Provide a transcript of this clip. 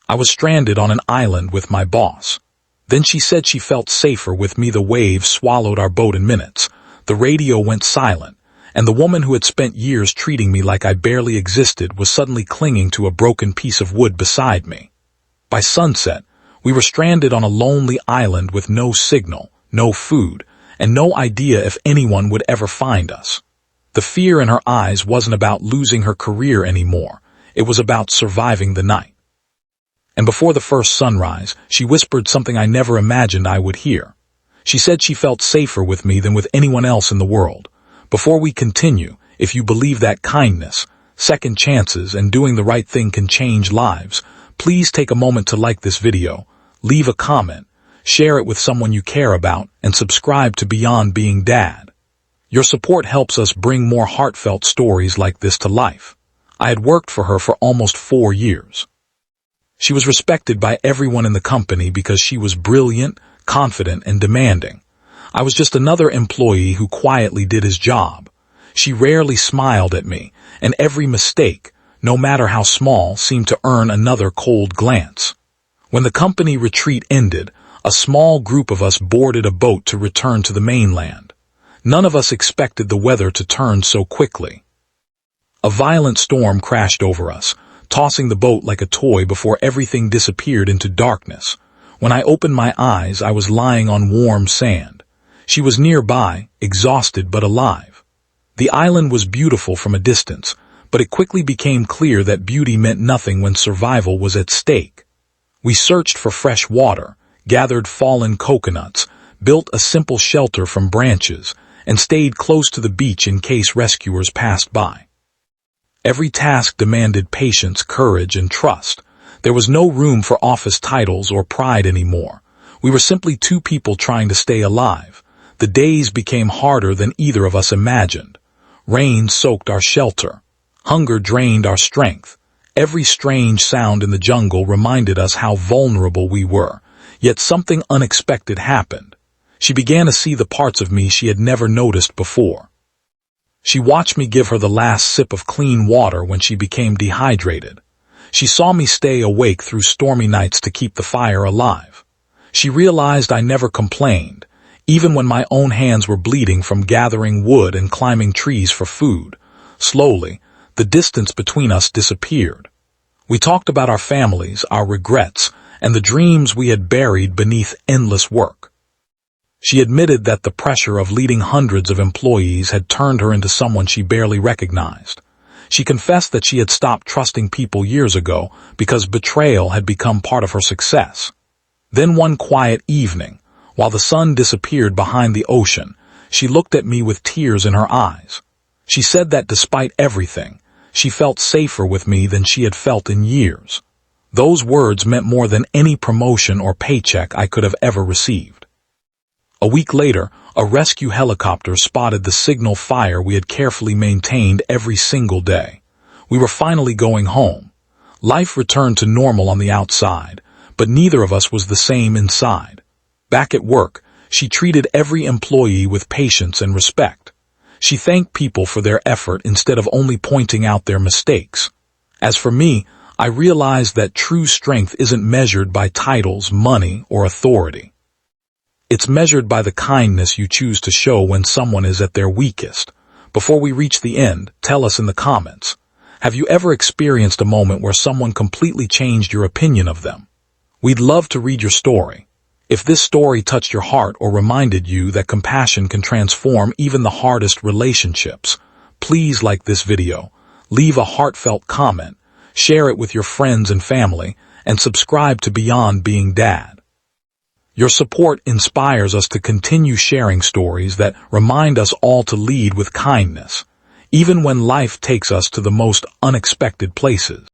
I was stranded on an island with my boss. Then she said she felt safer with me. The waves swallowed our boat in minutes. The radio went silent, and the woman who had spent years treating me like I barely existed was suddenly clinging to a broken piece of wood beside me. By sunset, we were stranded on a lonely island with no signal, no food, and no idea if anyone would ever find us. The fear in her eyes wasn't about losing her career anymore. It was about surviving the night. And before the first sunrise, she whispered something I never imagined I would hear. She said she felt safer with me than with anyone else in the world. Before we continue, if you believe that kindness, second chances, and doing the right thing can change lives, please take a moment to like this video, leave a comment, share it with someone you care about, and subscribe to Beyond Being Dad. Your support helps us bring more heartfelt stories like this to life. I had worked for her for almost 4 years. She was respected by everyone in the company because she was brilliant, confident, and demanding. I was just another employee who quietly did his job. She rarely smiled at me, and every mistake, no matter how small, seemed to earn another cold glance. When the company retreat ended, a small group of us boarded a boat to return to the mainland. None of us expected the weather to turn so quickly. A violent storm crashed over us, tossing the boat like a toy before everything disappeared into darkness. When I opened my eyes, I was lying on warm sand. She was nearby, exhausted but alive. The island was beautiful from a distance, but it quickly became clear that beauty meant nothing when survival was at stake. We searched for fresh water, gathered fallen coconuts, built a simple shelter from branches, and stayed close to the beach in case rescuers passed by. Every task demanded patience, courage, and trust. There was no room for office titles or pride anymore. We were simply two people trying to stay alive. The days became harder than either of us imagined. Rain soaked our shelter. Hunger drained our strength. Every strange sound in the jungle reminded us how vulnerable we were. Yet something unexpected happened. She began to see the parts of me she had never noticed before. She watched me give her the last sip of clean water when she became dehydrated. She saw me stay awake through stormy nights to keep the fire alive. She realized I never complained, even when my own hands were bleeding from gathering wood and climbing trees for food. Slowly, the distance between us disappeared. We talked about our families, our regrets, and the dreams we had buried beneath endless work. She admitted that the pressure of leading hundreds of employees had turned her into someone she barely recognized. She confessed that she had stopped trusting people years ago because betrayal had become part of her success. Then one quiet evening, while the sun disappeared behind the ocean, she looked at me with tears in her eyes. She said that despite everything, she felt safer with me than she had felt in years. Those words meant more than any promotion or paycheck I could have ever received. A week later, a rescue helicopter spotted the signal fire we had carefully maintained every single day. We were finally going home. Life returned to normal on the outside, but neither of us was the same inside. Back at work, she treated every employee with patience and respect. She thanked people for their effort instead of only pointing out their mistakes. As for me, I realized that true strength isn't measured by titles, money, or authority. It's measured by the kindness you choose to show when someone is at their weakest. Before we reach the end, tell us in the comments. Have you ever experienced a moment where someone completely changed your opinion of them? We'd love to read your story. If this story touched your heart or reminded you that compassion can transform even the hardest relationships, please like this video, leave a heartfelt comment, share it with your friends and family, and subscribe to Beyond Being Dad. Your support inspires us to continue sharing stories that remind us all to lead with kindness, even when life takes us to the most unexpected places.